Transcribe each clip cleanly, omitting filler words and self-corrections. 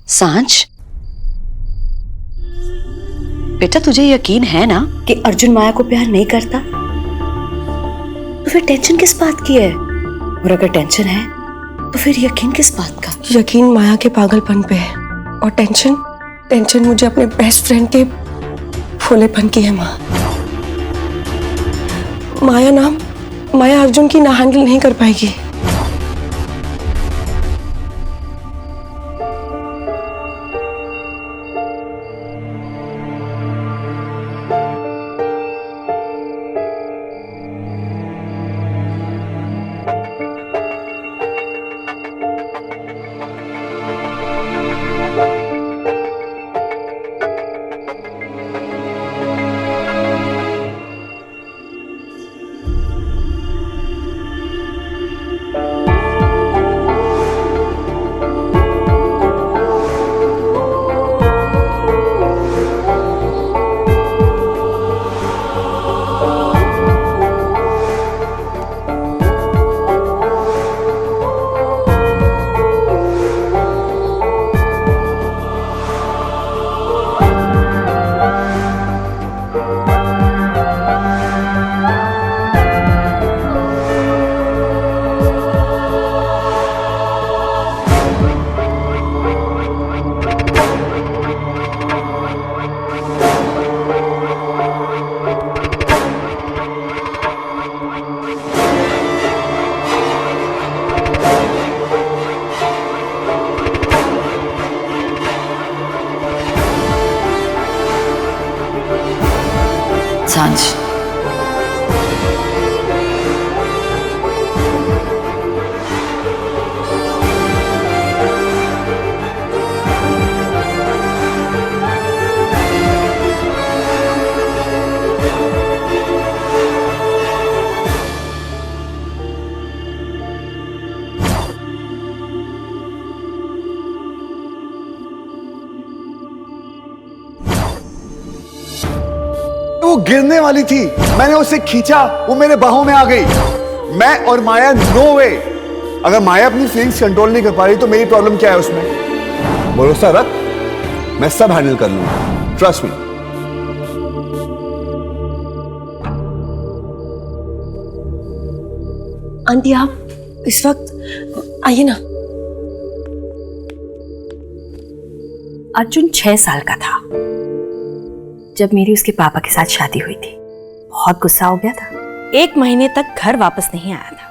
सांच, बेटा तुझे यकीन है ना कि अर्जुन माया को प्यार नहीं करता? तो फिर टेंशन किस बात की है? और अगर टेंशन है तो फिर यकीन किस बात का? यकीन माया के पागलपन पे है और टेंशन मुझे अपने बेस्ट फ्रेंड के भोलेपन की है। माया अर्जुन की ना हैंडल नहीं कर पाएगी। सांझ, वो गिरने वाली थी, मैंने उसे खींचा, वो मेरे बाहों में आ गई। मैं और माया, नो वे। अगर माया अपनी फीलिंग्स कंट्रोल नहीं कर पा रही तो मेरी प्रॉब्लम क्या है उसमें? भरोसा रख, मैं सब हैंडल कर लूंगा, ट्रस्ट मी। आंटी आप इस वक्त आइए ना। अर्जुन 6 साल का था जब मेरी उसके पापा के साथ शादी हुई थी। बहुत गुस्सा हो गया था। 1 महीने तक घर वापस नहीं आया था,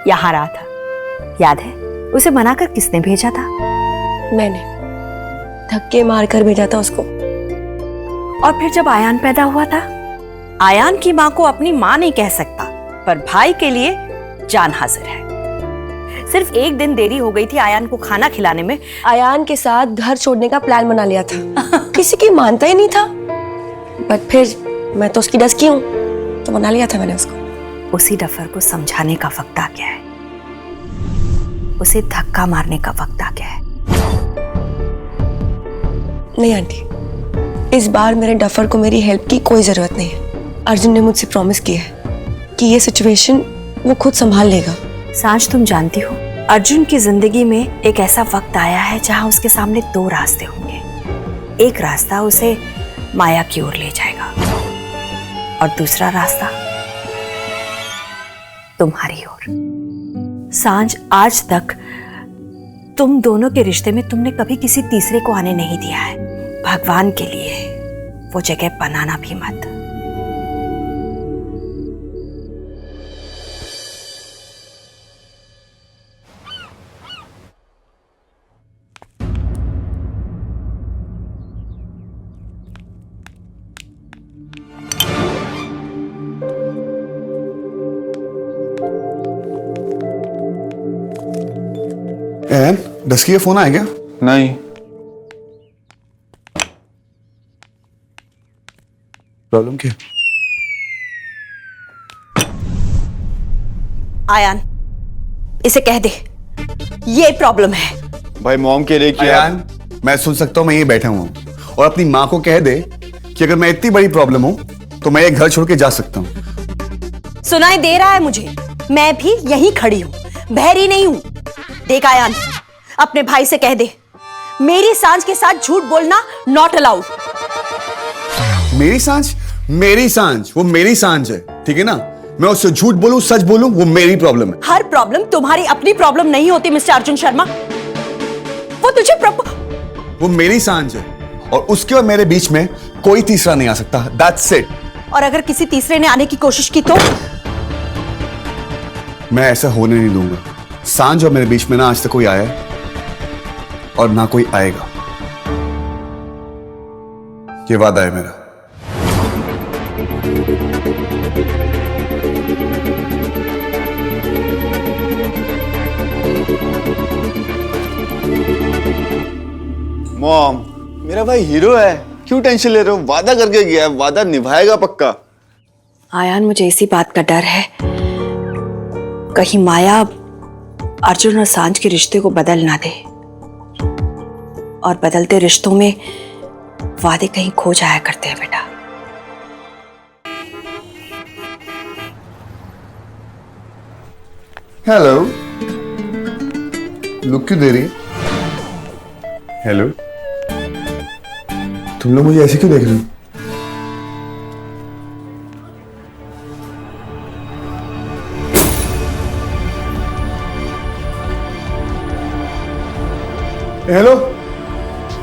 यहाँ रहा था। याद है उसे मनाकर किसने भेजा था? मैंने धक्के मारकर भेजा था उसको। और फिर जब आयान पैदा हुआ था, आयान की माँ को अपनी माँ नहीं कह सकता, पर भाई के लिए जान हाजिर है। सिर्फ 1 दिन देरी हो गई थी आयान को खाना खिलाने में। आयान के साथ घर छोड़ने का प्लान बना लिया था। किसी की मानता ही नहीं था, बट फिर मैं तो उसकी डस की हूँ, तो मना लिया था मैंने उसको। उसी डफर को समझाने का वक्त आ गया है, उसे धक्का मारने का वक्त आ गया है। नहीं आंटी, इस बार मेरे डफर को मेरी हेल्प की कोई जरूरत नहीं है। अर्जुन ने मुझसे प्रॉमिस किया है कि ये सिचुएशन वो खुद संभाल लेगा। सांझ, तुम जानती हो अर्जुन की जिंदगी में एक ऐसा वक्त आया है जहां उसके सामने 2 रास्ते होंगे। एक रास्ता उसे माया की ओर ले जाएगा और दूसरा रास्ता तुम्हारी ओर। सांझ, आज तक तुम दोनों के रिश्ते में तुमने कभी किसी तीसरे को आने नहीं दिया है। भगवान के लिए वो जगह बनाना भी मत। एन डस्की का फोन आया क्या? नहीं। प्रॉब्लम क्या? आयान, इसे कह दे ये प्रॉब्लम है। भाई मॉम के लिए किया। अयान, मैं सुन सकता हूं, मैं यहीं बैठा हुआ हूं, और अपनी माँ को कह दे कि अगर मैं इतनी बड़ी प्रॉब्लम हूं तो मैं ये घर छोड़ के जा सकता हूं। सुनाई दे रहा है मुझे, मैं भी यहीं खड़ी हूं, बहरी नहीं हूं। देख आयान, अपने भाई से कह दे मेरी सांझ के साथ झूठ बोलना नॉट अलाउड। मेरी सांझ? मेरी सांझ? वो मेरी सांझ है, ठीक है ना? मैं उससे झूठ बोलूं सच बोलूं, वो मेरी प्रॉब्लम है। हर प्रॉब्लम तुम्हारी अपनी प्रॉब्लम नहीं होती मिस्टर अर्जुन शर्मा। वो तुझे वो मेरी सांझ है, और उसके और मेरे बीच में कोई तीसरा नहीं आ सकता। That's it. और अगर किसी तीसरे ने आने की कोशिश की तो? मैं ऐसा होने नहीं दूंगा। सांझ और मेरे बीच में ना आज तक कोई आया है और ना कोई आएगा। ये वादा है मेरा। मॉम, मेरा भाई हीरो है, क्यों टेंशन ले रहे हो? वादा करके गया है, वादा निभाएगा पक्का। आयान, मुझे इसी बात का डर है कहीं माया अर्जुन और सांझ के रिश्ते को बदल ना दे, और बदलते रिश्तों में वादे कहीं खो जाया करते हैं बेटा। हेलो, लुक क्यों दे रही है? हेलो, तुम लोग मुझे ऐसे क्यों देख रहे हो? हेलो,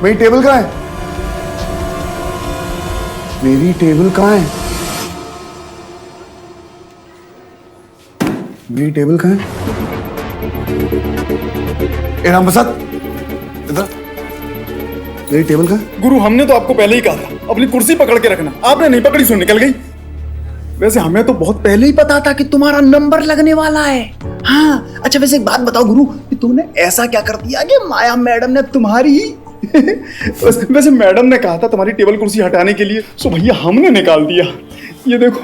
मेरी टेबल कहाँ है? मेरी टेबल कहाँ है? मेरी टेबल कहाँ है? ए राम प्रसाद, इधर। मेरी टेबल कहाँ है? गुरु, हमने तो आपको पहले ही कहा था अपनी कुर्सी पकड़ के रखना, आपने नहीं पकड़ी, सो निकल गई। वैसे हमें तो बहुत पहले ही पता था कि तुम्हारा नंबर लगने वाला है। हाँ, अच्छा वैसे एक बात बताओ गुरु, कि तुमने ऐसा क्या कर दिया कि माया मैडम ने तुम्हारी वैसे मैडम ने कहा था तुम्हारी टेबल कुर्सी हटाने के लिए, सो भैया हमने निकाल दिया। ये देखो।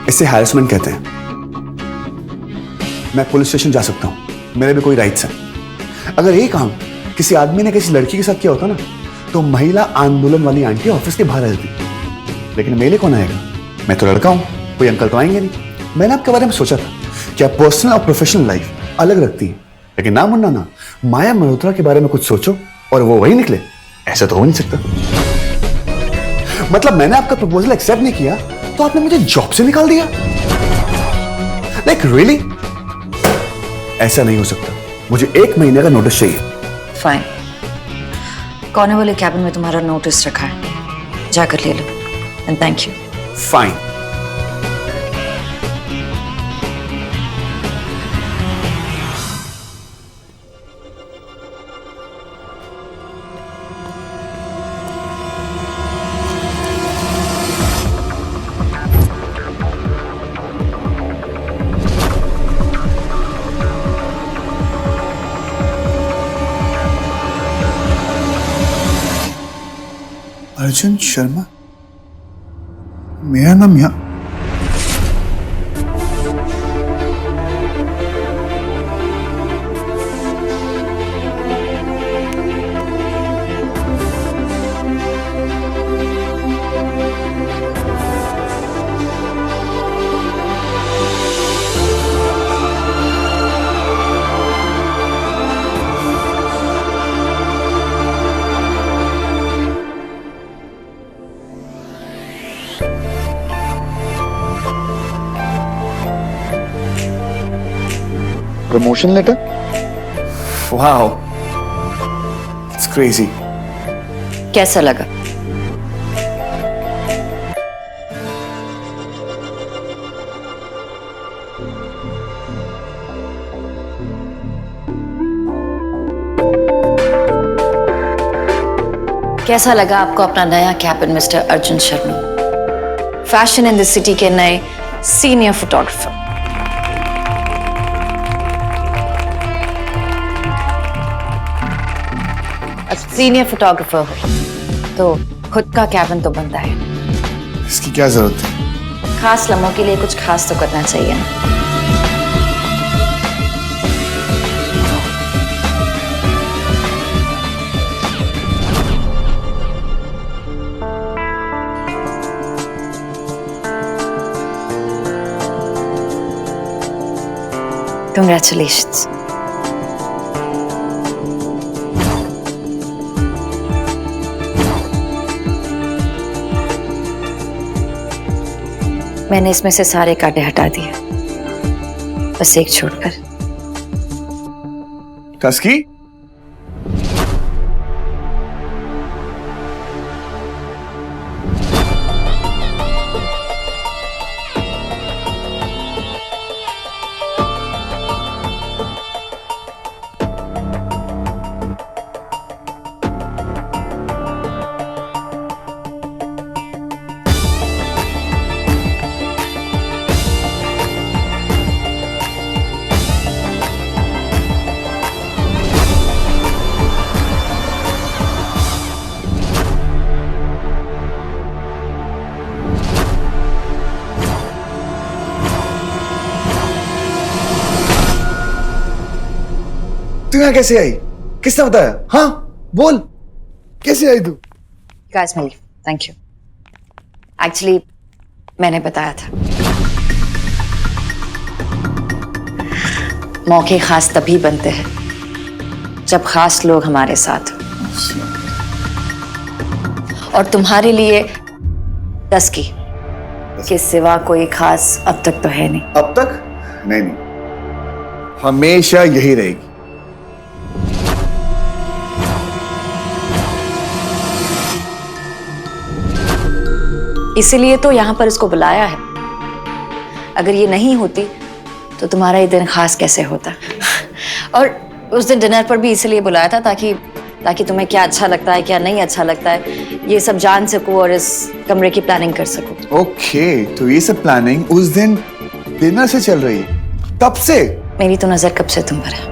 इसे हैरेसमेंट कहते हैं। मैं पुलिस स्टेशन जा सकता हूं, मेरे भी कोई राइट्स हैं। अगर ये काम किसी आदमी ने किसी लड़की के साथ किया होता ना, तो महिला आंदोलन वाली आंटी ऑफिस के बाहर रहती। लेकिन मेरे कौन आएगा? मैं तो लड़का हूं, कोई अंकल तो आएंगे नहीं। मैंने आपके बारे में सोचा था कि आप पर्सनल और प्रोफेशनल लाइफ अलग रखती है, लेकिन ना मुन्ना ना, माया मल्होत्रा के बारे में कुछ सोचो और वो वही निकले। ऐसा तो हो नहीं सकता। मतलब मैंने आपका प्रपोजल एक्सेप्ट नहीं किया तो आपने मुझे जॉब से निकाल दिया? Like really? ऐसा नहीं हो सकता। मुझे 1 महीने का नोटिस चाहिए। फाइन, कॉर्नर वाले कैबिन में तुम्हारा नोटिस रखा है, जाकर ले लो। And thank you. Fine. Arjun Sharma, मेरा नाम यहाँ। Promotion letter? Wow, it's crazy. कैसा लगा? कैसा लगा आपको अपना नया cabin mister Arjun Sharma, fashion in the city के नए सीनियर फोटोग्राफर? अब सीनियर फोटोग्राफर हो तो खुद का कैबिन तो बनता है। इसकी क्या जरूरत है? खास लम्हों के लिए कुछ खास तो करना चाहिए ना। Congratulations. मैंने इसमें से सारे कांटे हटा दिए, बस एक छोड़कर। टस्की, तू यहाँ कैसे आई? किसने बताया? हाँ बोल, कैसे आई तू? Guys, मैं थैंक यू। एक्चुअली मैंने बताया था, मौके खास तभी बनते हैं जब खास लोग हमारे साथ हो। और तुम्हारे लिए टस्की के सिवा कोई खास अब तक तो है नहीं। अब तक? नहीं, हमेशा यही रहेगी। इसीलिए तो यहाँ पर इसको बुलाया है। अगर ये नहीं होती तो तुम्हारा ये दिन खास कैसे होता। और उस दिन डिनर पर भी इसीलिए बुलाया था ताकि तुम्हें क्या अच्छा लगता है क्या नहीं अच्छा लगता है ये सब जान सकूं और इस कमरे की प्लानिंग कर सकूं। ओके, तो ये सब प्लानिंग उस दिन डिनर से चल रही है, तब से? मेरी तो नजर कब से तुम पर है,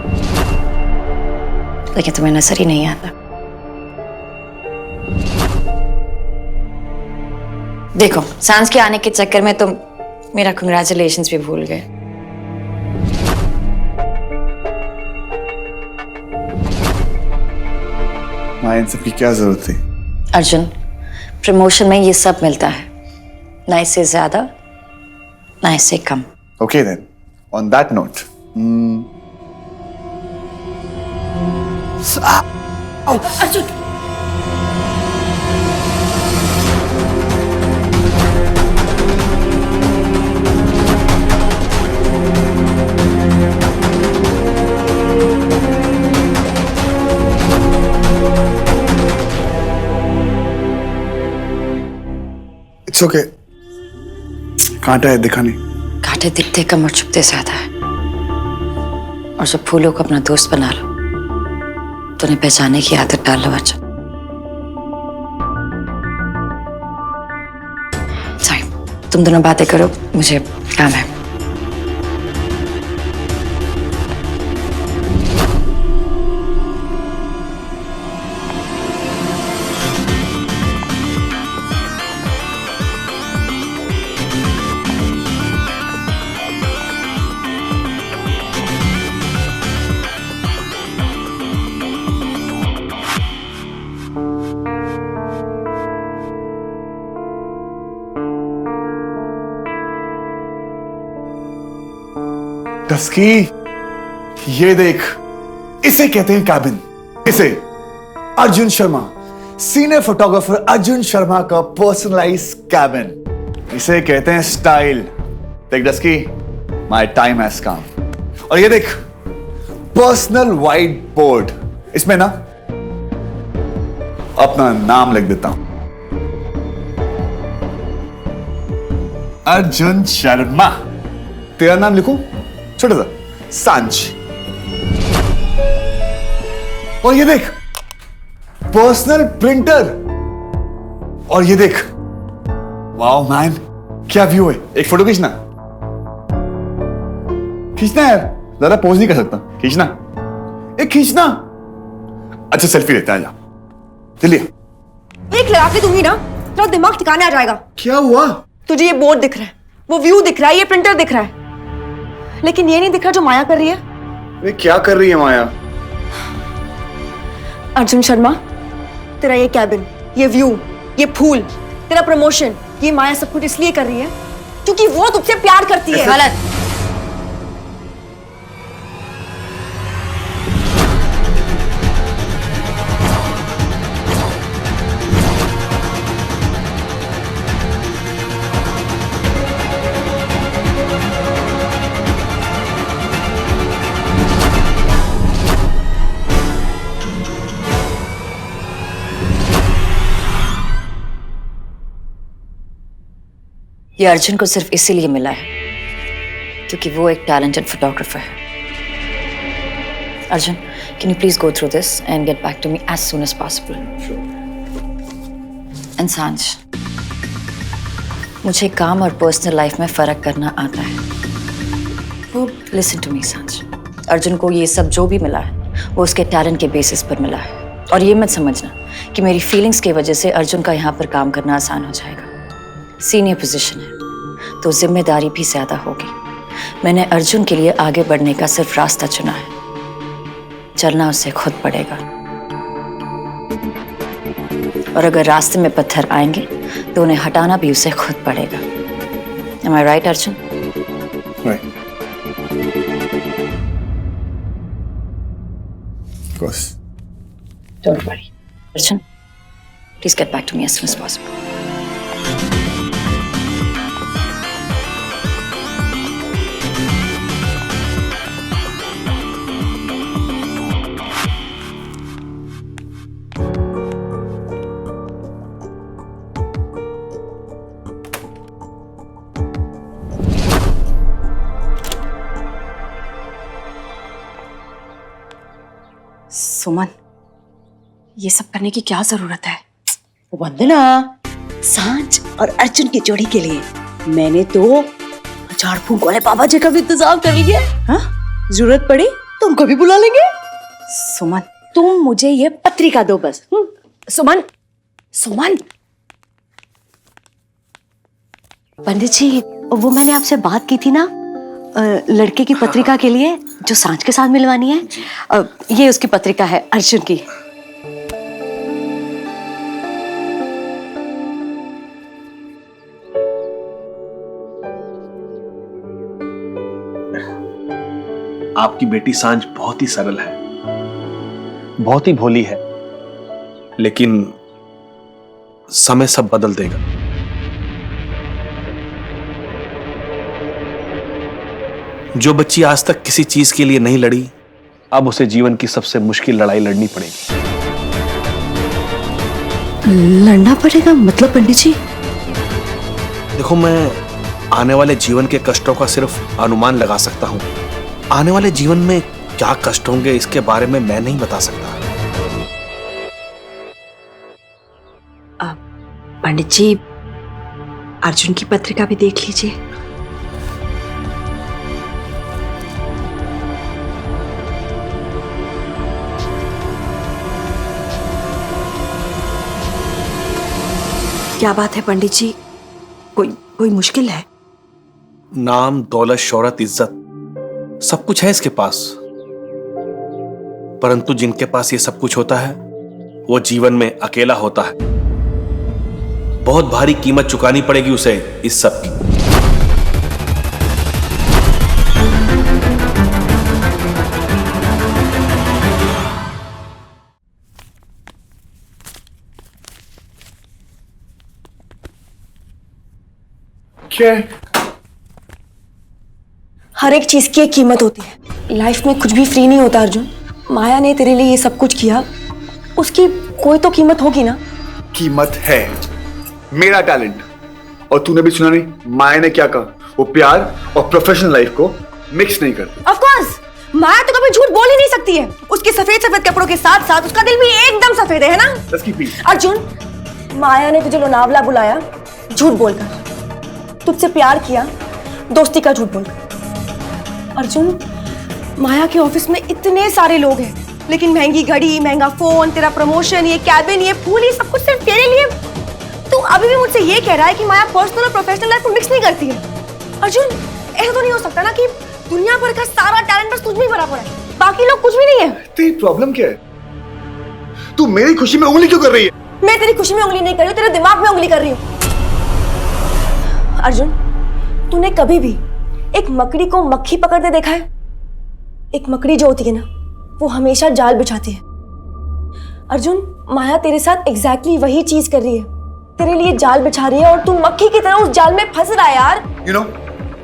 लेकिन तुम्हें नजर ही नहीं आता। देखो, सांस के आने के चक्कर में तुम मेरा कंग्रेचुलेशंस भी भूल गए। माँ, इन सब की क्या जरूरत थी? अर्जुन, प्रमोशन में ये सब मिलता है, ना इससे ज्यादा ना इससे कम। Okay then, on that note, Arjun, it's okay. कांटा है, दिखा नहीं। कांटे दिखते कम और छुपते ज्यादा है। और जब फूलों को अपना दोस्त बना लो तो उन्हें पहचानने की आदत डाल लो। अर्जुन, सॉरी, तुम दोनों बातें करो, मुझे काम है। टस्की, ये देख, इसे कहते हैं कैबिन। इसे अर्जुन शर्मा, सीनियर फोटोग्राफर अर्जुन शर्मा का पर्सनलाइज कैबिन। इसे कहते हैं स्टाइल। देख टस्की, माय टाइम हैज कम। और ये देख, पर्सनल व्हाइट बोर्ड। इसमें ना अपना नाम लिख देता हूं, अर्जुन शर्मा। तेरा नाम लिखूं? छोटा सा, सांच। और ये देख, पर्सनल प्रिंटर। और ये देख, वाओ मैन, क्या व्यू है। एक फोटो खींचना, खींचना यार, ज्यादा पोज नहीं कर सकता, खींचना, एक खींचना। अच्छा सेल्फी लेते हैं, जा चलिए। एक लगा के दूंगी ना तो दिमाग ठिकाने आ जाएगा। क्या हुआ? तुझे ये बोर्ड दिख रहा है, वो व्यू दिख रहा है, ये प्रिंटर दिख रहा है, लेकिन ये नहीं दिख रहा जो माया कर रही है। अरे क्या कर रही है माया? अर्जुन शर्मा, तेरा ये कैबिन, ये व्यू, ये फूल, तेरा प्रमोशन, ये माया सब कुछ इसलिए कर रही है क्योंकि वो तुझसे प्यार करती है। गलत। ये अर्जुन को सिर्फ इसीलिए मिला है क्योंकि वो एक टैलेंटेड फोटोग्राफर है। Arjun, can you please go through this and get back to me as soon as possible. And Sanjh, मुझे काम और पर्सनल लाइफ में फर्क करना आता है। वो लिसन टू मी सांझ, अर्जुन को ये सब जो भी मिला है वो उसके टैलेंट के बेसिस पर मिला है। और ये मत समझना कि मेरी फीलिंग्स की वजह से अर्जुन का यहाँ पर काम करना आसान हो जाएगा। सीनियर पोजीशन है तो जिम्मेदारी भी ज्यादा होगी। मैंने अर्जुन के लिए आगे बढ़ने का सिर्फ रास्ता चुना है, चलना उसे खुद पड़ेगा। और अगर रास्ते में पत्थर आएंगे तो उन्हें हटाना भी उसे खुद पड़ेगा। Am I right, Arjun? Right. Of course. Don't worry. Arjun, please get back to me as soon as possible. सुमन, ये सब करने की क्या जरूरत है? वंदना, सांझ और अर्जुन की जोड़ी के लिए मैंने तो झाड़ फूंक वाले बाबा जी का भी इंतजाम कर लिया। हाँ, जरूरत पड़ी तो उनको भी बुला लेंगे। सुमन, तुम मुझे ये पत्रिका दो बस। सुमन, सुमन, पंडित जी, वो मैंने आपसे बात की थी ना, लड़के की पत्रिका के लिए जो सांझ के साथ मिलवानी है। ये उसकी पत्रिका है, अर्जुन की। आपकी बेटी सांझ बहुत ही सरल है, बहुत ही भोली है, लेकिन समय सब बदल देगा। जो बच्ची आज तक किसी चीज के लिए नहीं लड़ी, अब उसे जीवन की सबसे मुश्किल लड़ाई लड़नी पड़ेगी। लड़ना पड़ेगा मतलब पंडित जी? देखो, मैं आने वाले जीवन के कष्टों का सिर्फ अनुमान लगा सकता हूं। आने वाले जीवन में क्या कष्ट होंगे इसके बारे में मैं नहीं बता सकता। पंडित जी, अर्जुन की पत्रिका भी देख लीजिए। क्या बात है पंडित जी? कोई मुश्किल है? नाम, दौलत, शोहरत, इज्जत सब कुछ है इसके पास, परंतु जिनके पास ये सब कुछ होता है वो जीवन में अकेला होता है। बहुत भारी कीमत चुकानी पड़ेगी उसे इस सब की। क्या है? हर एक चीज की एक कीमत होती है। लाइफ में कुछ भी फ्री नहीं होता अर्जुन। माया ने तेरे लिए ये सब कुछ किया, उसकी कोई तो कीमत होगी ना। कीमत है मेरा टैलेंट। और तूने भी सुना नहीं माया ने क्या कहा? वो प्यार और प्रोफेशनल लाइफ को मिक्स नहीं करती। ऑफ कोर्स, माया तो कभी झूठ बोल ही नहीं सकती है। उसके सफेद सफेद कपड़ों के साथ साथ उसका दिल भी एकदम सफेद है ना? Let's keep it. अर्जुन, माया ने तुझे लोनावला बुलाया झूठ बोलकर, तुझसे प्यार किया दोस्ती का झूठ बोलकर। अर्जुन, माया के ऑफिस में इतने सारे लोग हैं, लेकिन महंगी घड़ी, महंगा फोन, तेरा प्रमोशन, ये कैबिन, ये फूल, ये सब कुछ सिर्फ तेरे लिए। तू अभी भी मुझसे ये कह रहा है कि माया पर्सनल और प्रोफेशनल लाइफ को मिक्स नहीं करती है। अर्जुन, ऐसा तो नहीं हो सकता ना कि दुनिया भर का सारा टैलेंट बस तुझ में ही भरा पड़ा है, बाकी लोग कुछ भी नहीं है। तेरी प्रॉब्लम क्या है? तू मेरी खुशी में उंगली क्यों कर रही है? मैं तेरी खुशी में उंगली नहीं कर रही हूँ, तेरे दिमाग में उंगली कर रही हूँ। अर्जुन, तूने कभी भी एक मकड़ी को मक्खी पकड़ते देखा है? एक मकड़ी जो होती है ना, वो हमेशा जाल बिछाती है। अर्जुन, माया तेरे साथ एग्जैक्टली वही चीज कर रही है, तेरे लिए जाल बिछा रही है और तू मक्खी की तरह उस जाल में फंस रहा है यार। You know,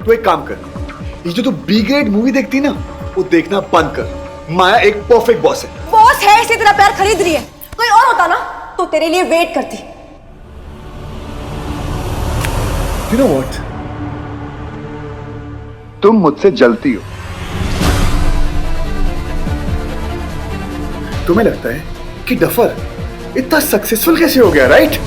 तू एक काम कर, ये जो तू बी ग्रेड मूवी देखती ना, वो देखना बंद कर। माया एक परफेक्ट बॉस है। बॉस है इसलिए तेरा प्यार खरीद रही है, कोई और होता ना तो तेरे लिए वेट करती। You know what? तुम मुझसे जलती हो। तुम्हें लगता है कि डफर इतना सक्सेसफुल कैसे हो गया, राइट?